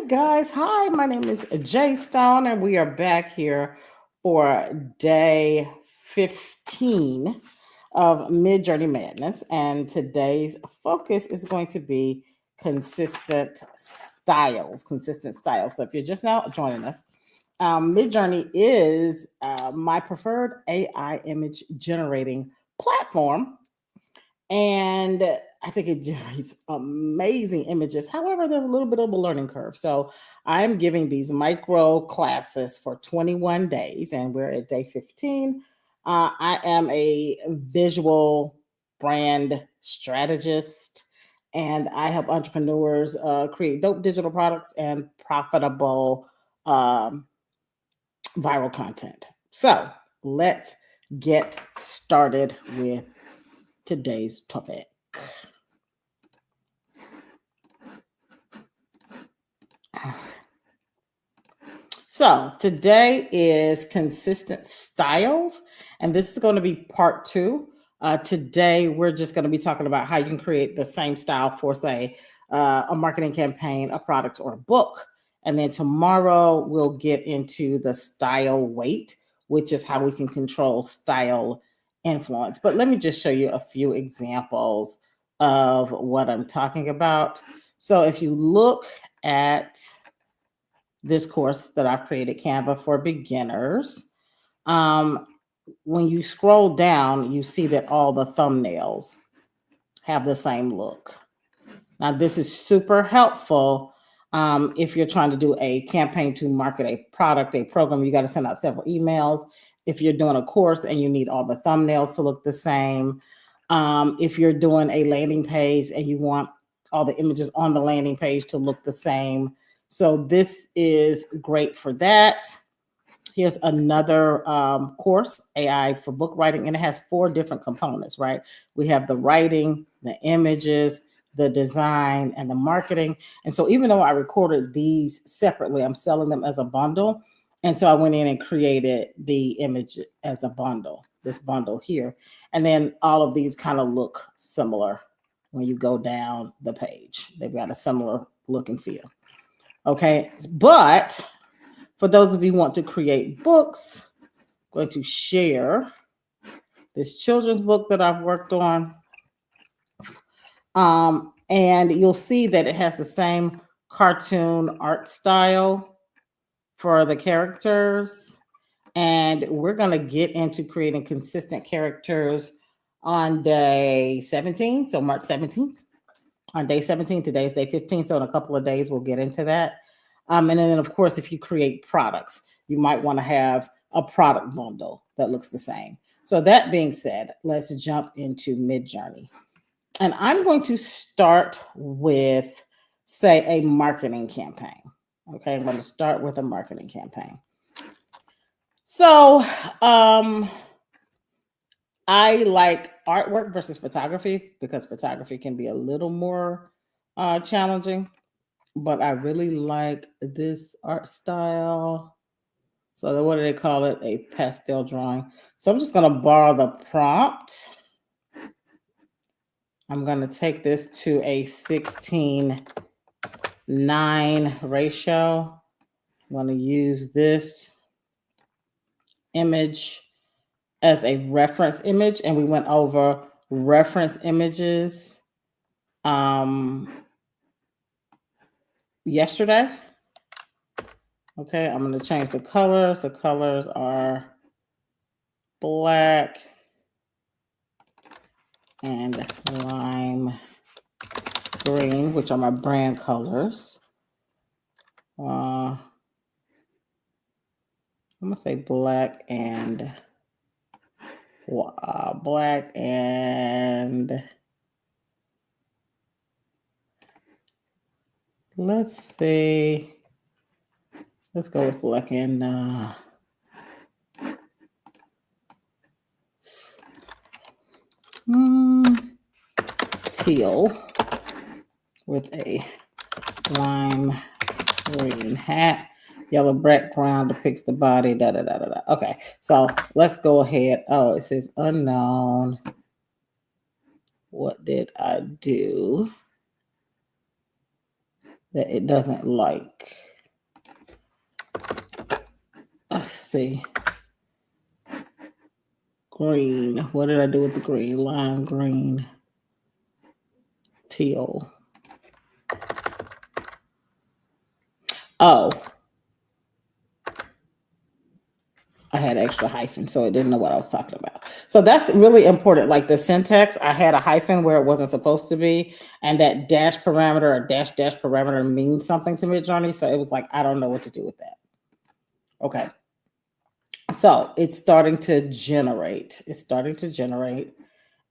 guys. Hi, my name is Jay Stone, and we are back here for day 15 of Midjourney Madness. And today's focus is going to be consistent styles. Consistent styles. So if you're just now joining us, Midjourney is my preferred AI image generating platform, and I think it generates amazing images. However, there's a little bit of a learning curve. So I'm giving these micro classes for 21 days, and we're at day 15. I am a visual brand strategist, and I help entrepreneurs create dope digital products and profitable um, viral content. So let's get started with today's topic. So today is consistent styles, and this is going to be part two. Today, we're just going to be talking about how you can create the same style for, say, a marketing campaign, a product, or a book. And then tomorrow, we'll get into the style weight, which is how we can control style influence. But let me just show you a few examples of what I'm talking about. So if you look at this course that I've created, Canva for Beginners, um, when you scroll down, you see that all the thumbnails have the same look. Now, this is super helpful if you're trying to do a campaign to market a product, a program. You got to send out several emails. If you're doing a course and you need all the thumbnails to look the same, if you're doing a landing page and you want all the images on the landing page to look the same. So this is great for that. Here's another course, AI for book writing, and it has 4 different components, right? We have the writing, the images, the design, and the marketing. And so even though I recorded these separately, I'm selling them as a bundle. And so I went in and created the image as a bundle, this bundle here. And then all of these kind of look similar when you go down the page. They've got a similar look and feel. Okay, but for those of you who want to create books, I'm going to share this children's book that I've worked on. And you'll see that it has the same cartoon art style for the characters. And we're going to get into creating consistent characters on day 17, so March 17th. On day 17, today is day 15, so in a couple of days, we'll get into that. And then, of course, if you create products, you might want to have a product bundle that looks the same. So that being said, let's jump into Midjourney. And I'm going to start with, say, a marketing campaign. Okay, I'm going to start with a marketing campaign. So I like artwork versus photography because photography can be a little more challenging. But I really like this art style. So what do they call it? A pastel drawing. So I'm just going to borrow the prompt. I'm going to take this to a 16:9 ratio. I'm going to use this image as a reference image, and we went over reference images yesterday. Okay, I'm going to change the colors. The colors are black and lime green, which are my brand colors. I'm going to say black and let's see. Let's go with black and teal with a lime green hat. Yellow background depicts the body. Okay, so let's go ahead. Oh, it says unknown. What did I do? that it doesn't like. Let's see. Green. What did I do with the green? Lime green. Teal. Oh. I had extra hyphen, so it didn't know what I was talking about. So that's really important. Like the syntax, I had a hyphen where it wasn't supposed to be, and that dash parameter or dash parameter means something to Midjourney. So it was like, I don't know what to do with that. Okay. So it's starting to generate. It's starting to generate.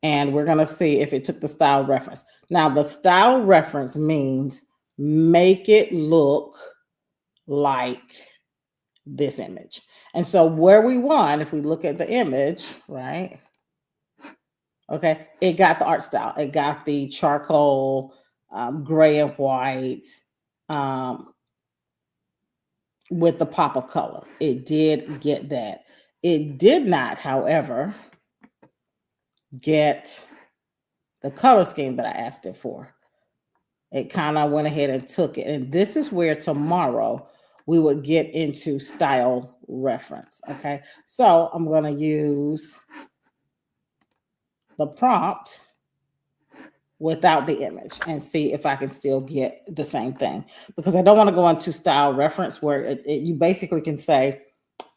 And we're going to see if it took the style reference. Now, the style reference means make it look like this image. And so where we want, if we look at the image, right? Okay, it got the art style. It got the charcoal, gray and white, with the pop of color. It did get that. It did not, however, get the color scheme that I asked it for. It kind of went ahead and took it. And this is where tomorrow we would get into style reference. Okay, so I'm going to use the prompt without the image and see if I can still get the same thing, because I don't want to go into style reference where you basically can say,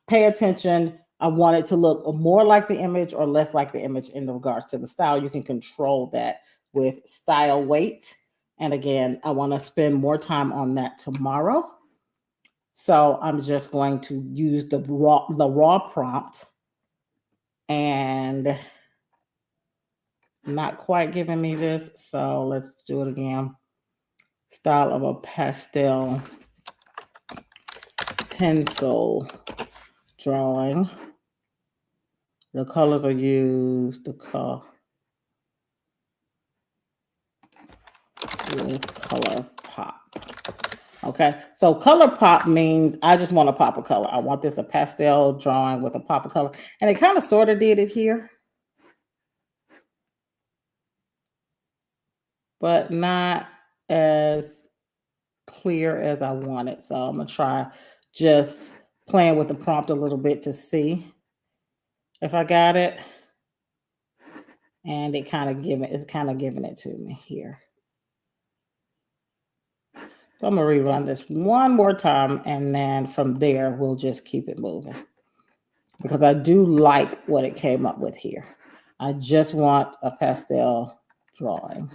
pay attention. I want it to look more like the image or less like the image in regards to the style. You can control that with style weight. And again, I want to spend more time on that tomorrow. So I'm just going to use the raw prompt, and not quite giving me this. So let's do it again. Style of a pastel pencil drawing. The colors are used, the color with color pop. Okay, so color pop means I just want to pop a color. I want this a pastel drawing with a pop of color. And it kind of sort of did it here, but not as clear as I wanted. So I'm going to try just playing with the prompt a little bit to see if I got it. And it's kind of giving it to me here. So I'm going to rerun this one more time, and then from there, we'll just keep it moving, because I do like what it came up with here. I just want a pastel drawing.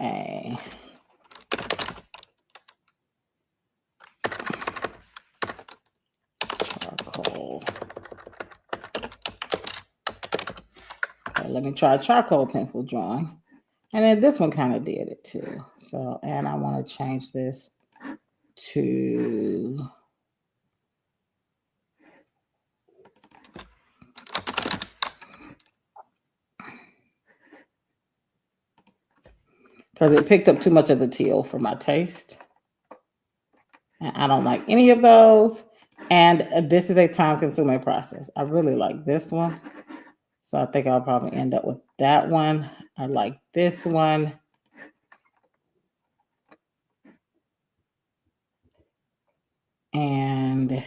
A charcoal. Okay, let me try a charcoal pencil drawing. And then this one kind of did it too. So, and I want to change this to because it picked up too much of the teal for my taste. And I don't like any of those. And this is a time-consuming process. I really like this one. So I think I'll probably end up with that one. I like this one. And,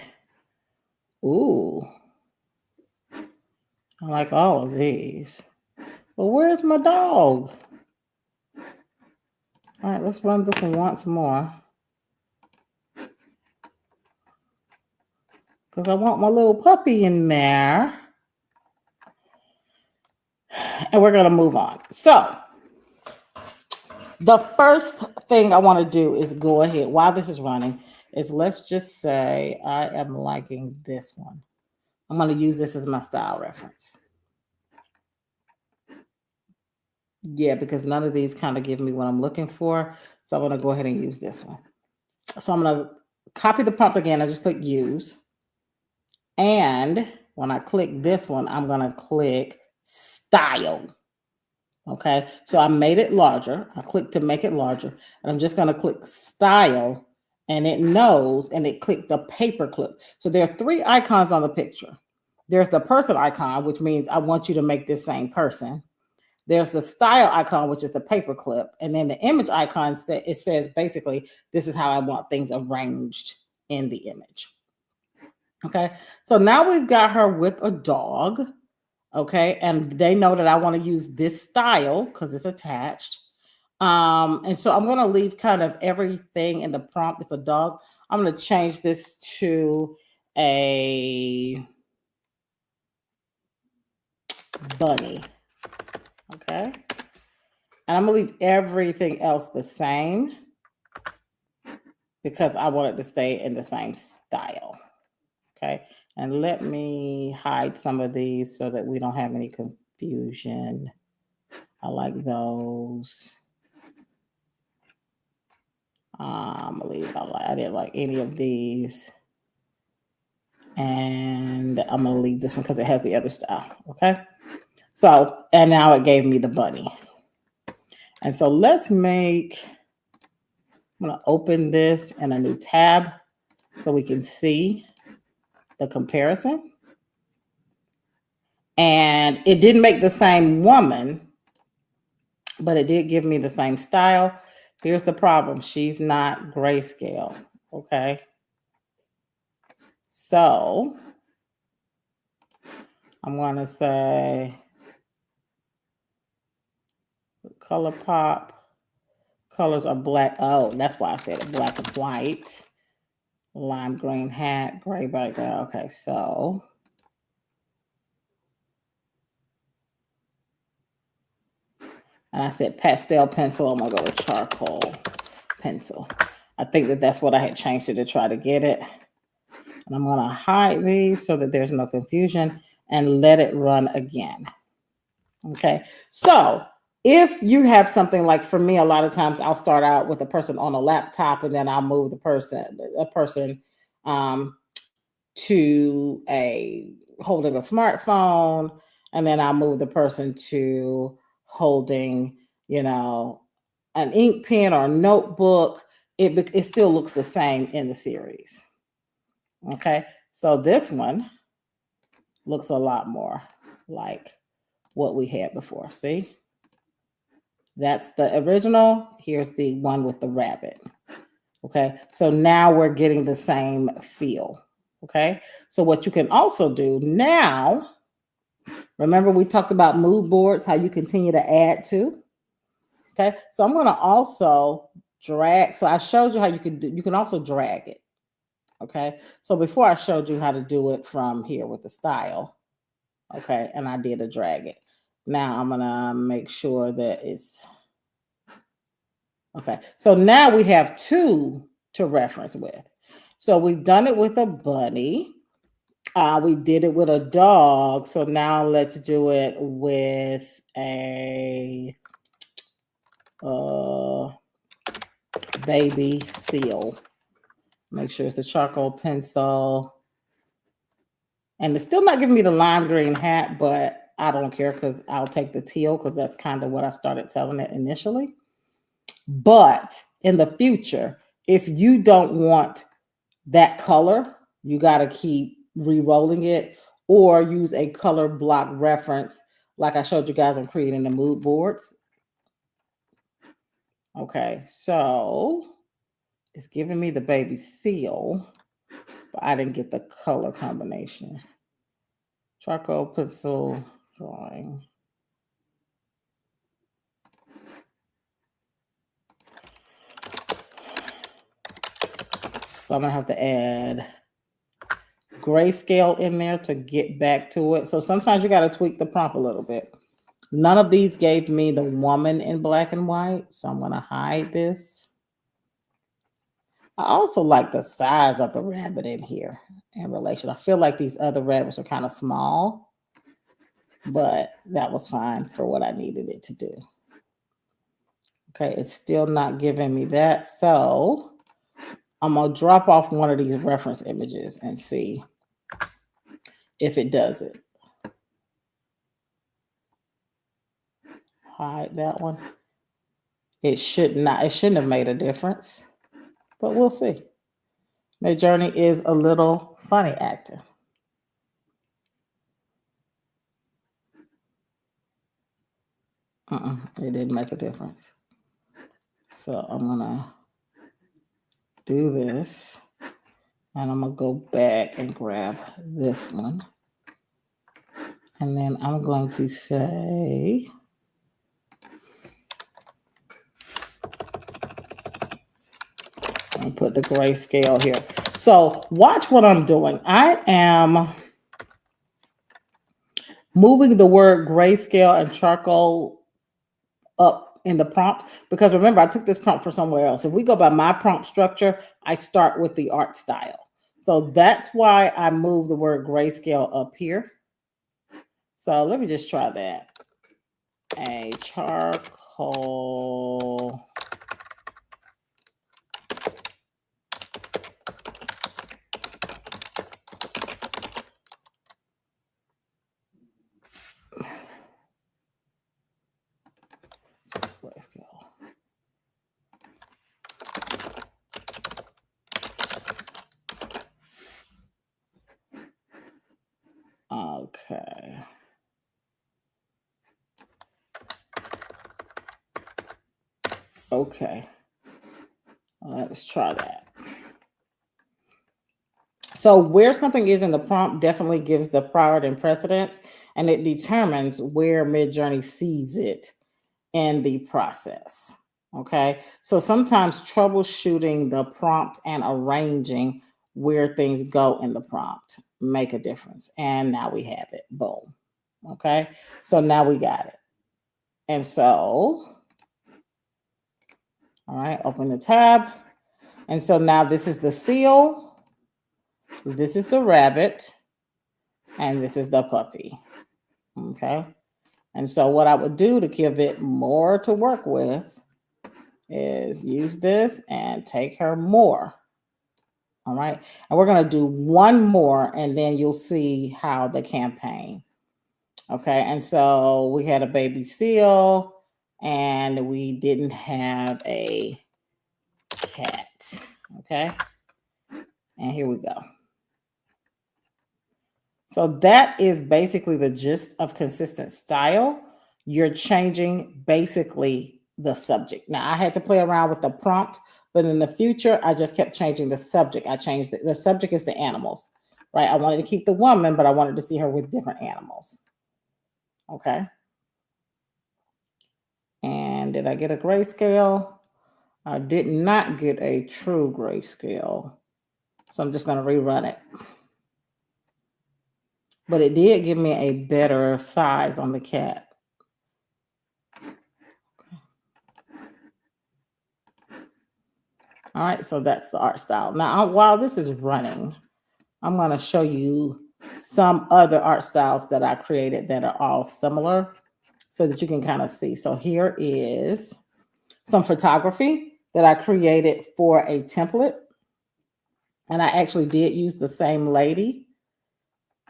ooh, I like all of these. Well, where's my dog? All right, let's run this one once more, because I want my little puppy in there. And we're going to move on. So the first thing I want to do is go ahead, while this is running, is let's just say I am liking this one. I'm going to use this as my style reference. Yeah, because none of these kind of give me what I'm looking for. So I'm going to go ahead and use this one. So I'm going to copy the prompt again. I just click use. And when I click this one, I'm going to click style. Okay, so I made it larger. I clicked to make it larger. And I'm just going to click style. And it knows, and it clicked the paper clip. So there are three icons on the picture. There's the person icon, which means I want you to make this same person. There's the style icon, which is the paperclip, and then the image icon, it says basically, this is how I want things arranged in the image. Okay, so now we've got her with a dog. Okay, and they know that I want to use this style because it's attached. And so I'm going to leave kind of everything in the prompt. It's a dog. I'm going to change this to a bunny. Okay, and I'm going to leave everything else the same because I want it to stay in the same style. Okay, and let me hide some of these so that we don't have any confusion. I like those. I didn't like any of these. And I'm going to leave this one because it has the other style. Okay. So, and now it gave me the bunny. And so I'm going to open this in a new tab so we can see the comparison. And it didn't make the same woman, but it did give me the same style. Here's the problem. She's not grayscale. Okay. So I'm going to say color pop. Colors are black. Oh, that's why I said it. Black and white. Lime green hat. Gray background. Okay, so. And I said pastel pencil. I'm going to go with charcoal pencil. I think that's what I had changed it to try to get it. And I'm going to hide these so that there's no confusion and let it run again. Okay, so if you have something like, for me, a lot of times I'll start out with a person on a laptop and then I'll move a person to a holding a smartphone, and then I'll move the person to holding, an ink pen or a notebook. It still looks the same in the series. Okay, so this one looks a lot more like what we had before. See? That's the original. Here's the one with the rabbit. Okay, so now we're getting the same feel. Okay, so what you can also do now, remember we talked about mood boards, how you continue to add to. Okay, so I'm going to also drag. So I showed you how you can also drag it. Okay, so before I showed you how to do it from here with the style. Okay, and I did a drag it. Now I'm going to make sure that it's okay. So now we have two to reference with. So we've done it with a bunny. We did it with a dog. So now let's do it with a baby seal. Make sure it's a charcoal pencil. And it's still not giving me the lime green hat, but I don't care because I'll take the teal because that's kind of what I started telling it initially. But in the future, if you don't want that color, you got to keep re-rolling it or use a color block reference like I showed you guys on creating the mood boards. Okay, so it's giving me the baby seal, but I didn't get the color combination. Charcoal pencil drawing. So I'm gonna have to add grayscale in there to get back to it. So sometimes you got to tweak the prompt a little bit. None of these gave me the woman in black and white, so I'm going to hide this. I also like the size of the rabbit in here in relation. I feel like these other rabbits are kind of small, but that was fine for what I needed it to do. Okay, it's still not giving me that, so I'm going to drop off one of these reference images and see if it does it. Hide that one. It shouldn't have made a difference, but we'll see. Midjourney is a little funny acting. It didn't make a difference. So I'm gonna do this, and I'm gonna go back and grab this one, and then I'm going to say, I'll put the grayscale here. So watch what I'm doing. I am moving the word grayscale and charcoal up in the prompt, because remember, I took this prompt for somewhere else. If we go by my prompt structure, I start with the art style. So that's why I move the word grayscale up here. So let me just try that. A charcoal grayscale. Okay. Okay. Let's try that. So where something is in the prompt definitely gives the priority and precedence, and it determines where Midjourney sees it in the process. Okay. So sometimes troubleshooting the prompt and arranging where things go in the prompt make a difference. And now we have it. Boom. Okay. So now we got it. And so, all right, open the tab. And so now this is the seal, this is the rabbit, and this is the puppy. Okay. And so what I would do to give it more to work with is use this and take her more. All right. And we're going to do one more, and then you'll see how the campaign. Okay. And so we had a baby seal, and we didn't have a cat. Okay. And here we go. So that is basically the gist of consistent style. You're changing basically the subject. Now, I had to play around with the prompt, but in the future, I just kept changing the subject. I changed the subject is the animals, right? I wanted to keep the woman, but I wanted to see her with different animals. Okay. And did I get a grayscale? I did not get a true grayscale. So I'm just going to rerun it. But it did give me a better size on the cat. All right, so that's the art style. Now, while this is running, I'm going to show you some other art styles that I created that are all similar so that you can kind of see. So here is some photography that I created for a template. And I actually did use the same lady.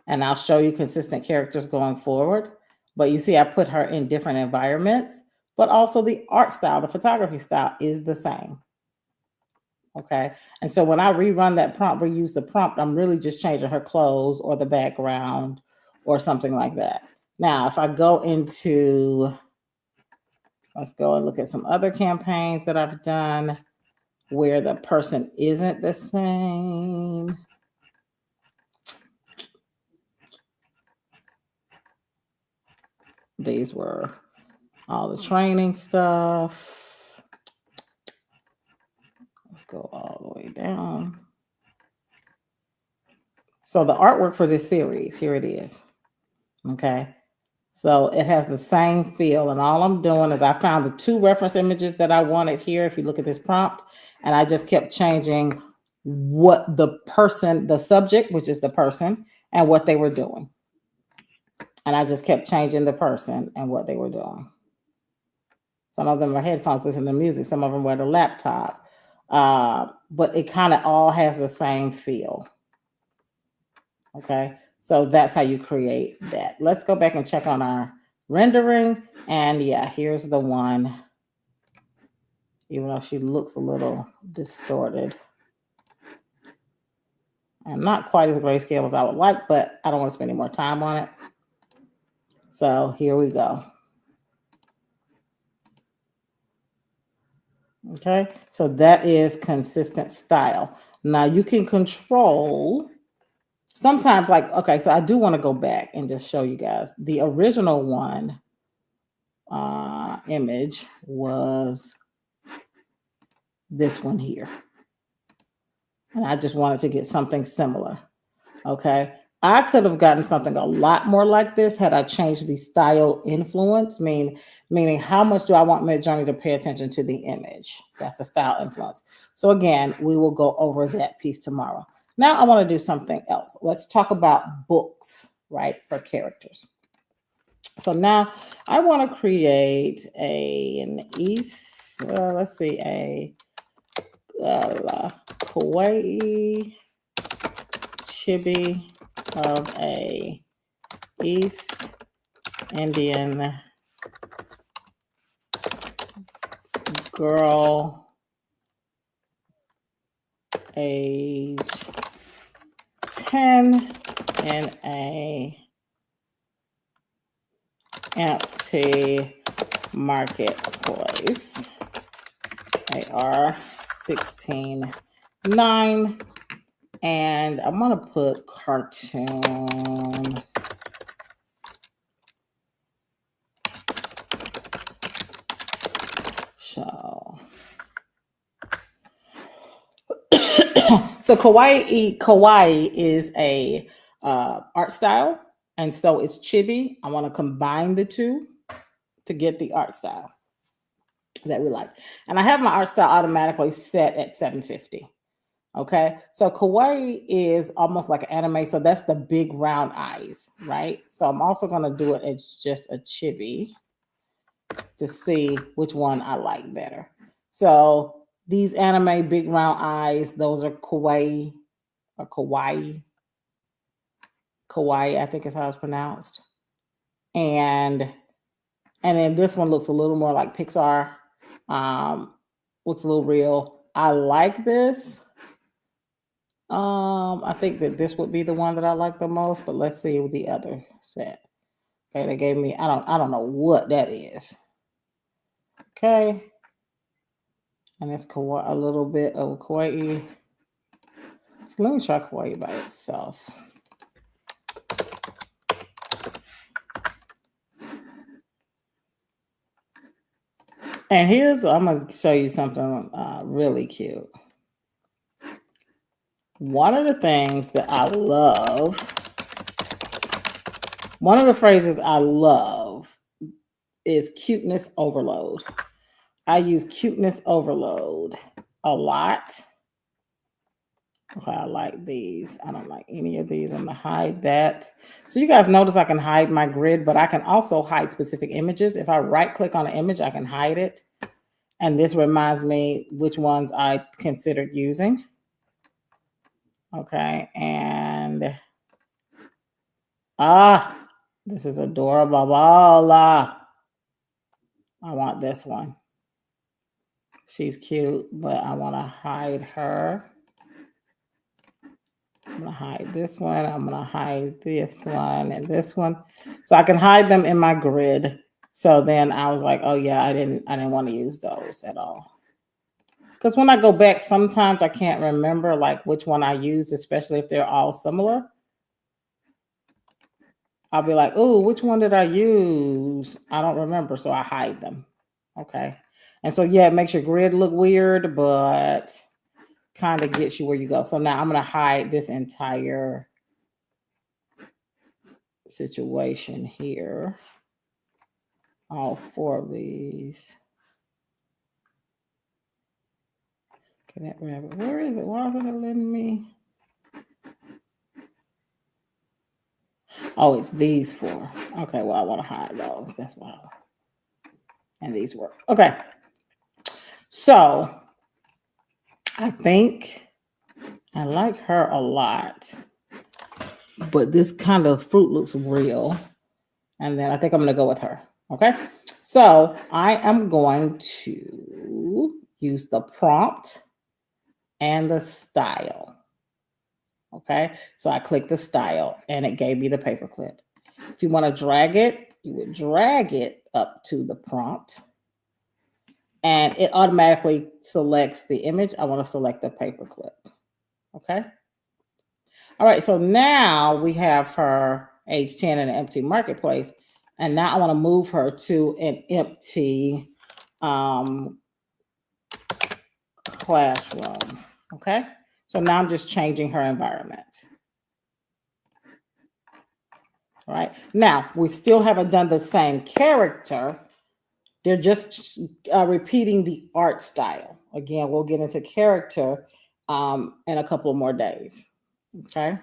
And I'll show you consistent characters going forward. But you see, I put her in different environments, but also the art style, the photography style is the same. Okay. And so when I rerun that prompt, reuse the prompt, I'm really just changing her clothes or the background or something like that. Now, if I go into, let's go and look at some other campaigns that I've done where the person isn't the same. These were all the training stuff. Let's go all the way down. So the artwork for this series, here it is. Okay. So it has the same feel. And all I'm doing is I found the two reference images that I wanted here. If you look at this prompt, and I just kept changing what the person, the subject, which is the person, and what they were doing. And I just kept changing the person and what they were doing. Some of them are headphones, listening to music. Some of them were the laptop. But it kind of all has the same feel. Okay. So that's how you create that. Let's go back and check on our rendering. And yeah, here's the one. Even though she looks a little distorted. And not quite as grayscale as I would like, but I don't want to spend any more time on it. So here we go. Okay, so that is consistent style. Now you can control sometimes, like, okay, so I do want to go back and just show you guys the original one image was this one here. And I just wanted to get something similar. Okay. I could have gotten something a lot more like this had I changed the style influence, meaning how much do I want Midjourney to pay attention to the image? That's the style influence. So again, we will go over that piece tomorrow. Now I want to do something else. Let's talk about books, right, for characters. So now I want to create let's see, a kawaii chibi of a East Indian girl, age 10, in a empty marketplace. AR 16:9, and I'm gonna put cartoon. So kawaii is a art style, and so it's chibi. I want to combine the two to get the art style that we like. And I have my art style automatically set at 750. Okay, so kawaii is almost like an anime, so that's the big round eyes, right? So I'm also going to do it as just a chibi to see which one I like better. So these anime big round eyes, those are kawaii or kawaii. Kawaii, I think is how it's pronounced. And then this one looks a little more like Pixar. Looks a little real. I like this. I think that this would be the one that I like the most, but let's see the other set. Okay, they gave me, I don't know what that is. Okay. And it's kawaii, a little bit of kawaii. So let me try kawaii by itself. And I'm going to show you something really cute. One of the things that I love, one of the phrases I love is cuteness overload. I use cuteness overload a lot. Okay, I like these. I don't like any of these. I'm going to hide that. So you guys notice I can hide my grid, but I can also hide specific images. If I right click on an image, I can hide it. And this reminds me which ones I considered using. Okay, and this is adorable. I want this one. She's cute, but I want to hide her. I'm going to hide this one. I'm going to hide this one and this one. So I can hide them in my grid. So then I was like, oh yeah, I didn't want to use those at all. Because when I go back, sometimes I can't remember like which one I used, especially if they're all similar. I'll be like, oh, which one did I use? I don't remember, so I hide them. Okay. And so, yeah, it makes your grid look weird, but kind of gets you where you go. So now I'm going to hide this entire situation here. All four of these. Okay, that rabbit. Where is it? Why isn't it letting me? Oh, it's these four. Okay, well, I want to hide those. That's why. And these work. Okay. So I think I like her a lot, but this kind of fruit looks real. And then I think I'm going to go with her. Okay. So I am going to use the prompt and the style. Okay. So I click the style and it gave me the paperclip. If you want to drag it, you would drag it up to the prompt. and it automatically selects the image. I want to select the paperclip. Okay. All right. So now we have her age 10 in an empty marketplace. And now I want to move her to an empty classroom. Okay. So now I'm just changing her environment. All right. Now we still haven't done the same character. They're just repeating the art style. Again, we'll get into character in a couple more days. Okay.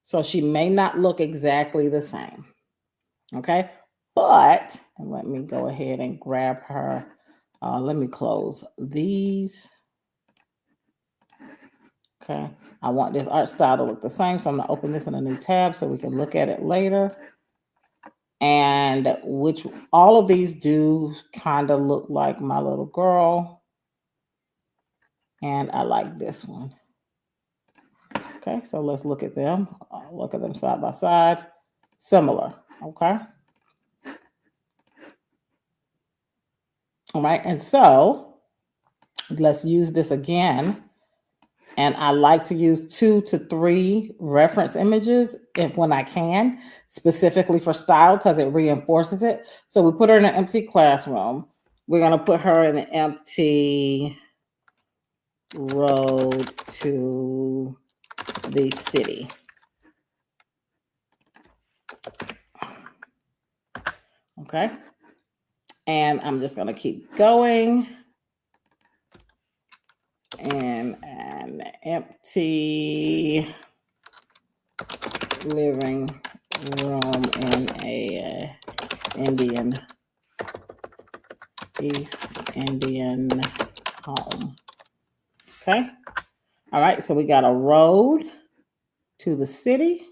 So she may not look exactly the same. Okay. But let me go ahead and grab her. Let me close these. Okay. I want this art style to look the same. So I'm going to open this in a new tab so we can look at it later. And which all of these do kind of look like my little girl. And I like this one. Okay, so let's look at them. Look at them side by side. Similar, okay? All right, and so let's use this again. And I like to use 2 to 3 reference images when I can, specifically for style because it reinforces it. So we put her in an empty classroom. We're going to put her in an empty road to the city. Okay. And I'm just going to keep going. And an empty living room in a East Indian home. Okay. All right. So we got a road to the city.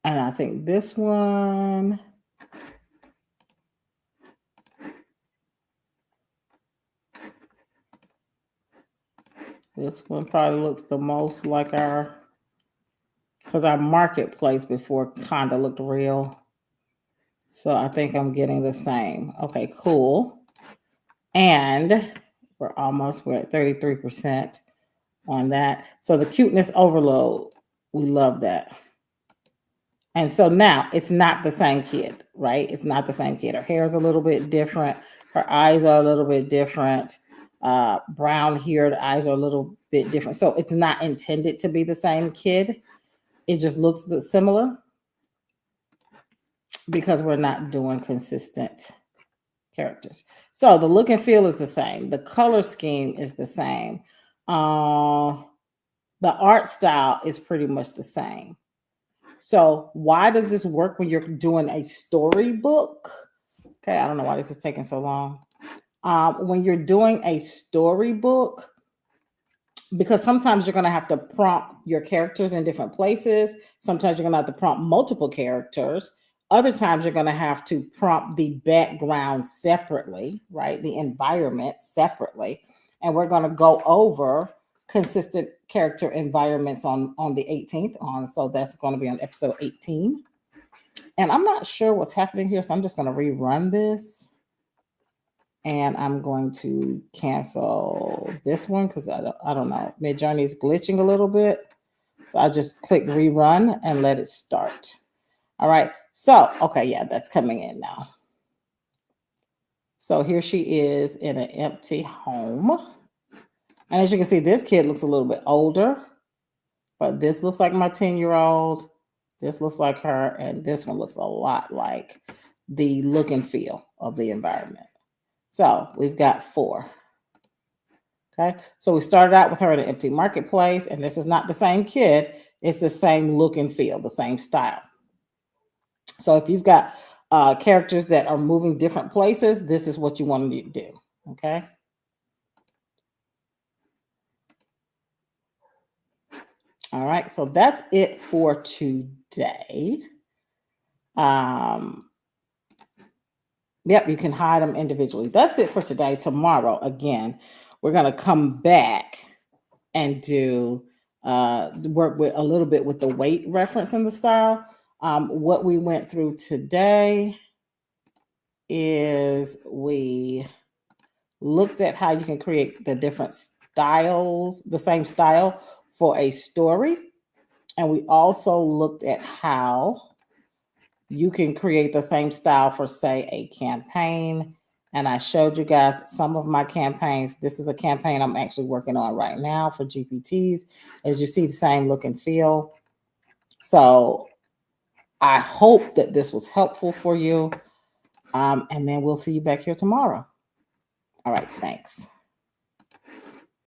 And I think this one. This one probably looks the most like because our marketplace before kind of looked real. So I think I'm getting the same. Okay, cool. And we're at 33% on that. So the cuteness overload, we love that. And so now it's not the same kid, right? It's not the same kid. Her hair is a little bit different. Her eyes are a little bit different. Brown here, the eyes are a little bit different. So it's not intended to be the same kid. It just looks similar because we're not doing consistent characters. So the look and feel is the same. The color scheme is the same. The art style is pretty much the same. So why does this work when you're doing a storybook? Okay, I don't know why this is taking so long. When you're doing a storybook, because sometimes you're going to have to prompt your characters in different places. Sometimes you're going to have to prompt multiple characters. Other times you're going to have to prompt the background separately, right? The environment separately. And we're going to go over consistent character environments on the 18th. So that's going to be on episode 18. And I'm not sure what's happening here. So I'm just going to rerun this. And I'm going to cancel this one because I don't know. Midjourney is glitching a little bit. So I just click rerun and let it start. All right. So, okay, yeah, that's coming in now. So here she is in an empty home. And as you can see, this kid looks a little bit older, but this looks like my 10-year-old. This looks like her. And this one looks a lot like the look and feel of the environment. So we've got 4. Okay, so we started out with her in an empty marketplace, and this is not the same kid. It's the same look and feel, the same style. So if you've got characters that are moving different places, this is what you want to do. Okay. All right, so that's it for today. Yep, you can hide them individually. That's it for today. Tomorrow, again, we're going to come back and do work with a little bit with the weight reference in the style. What we went through today is we looked at how you can create the different styles, the same style for a story. And we also looked at how you can create the same style for, say, a campaign. And I showed you guys some of my campaigns. This is a campaign I'm actually working on right now for GPTs. As you see, the same look and feel. So I hope that this was helpful for you. And then we'll see you back here tomorrow. All right, thanks.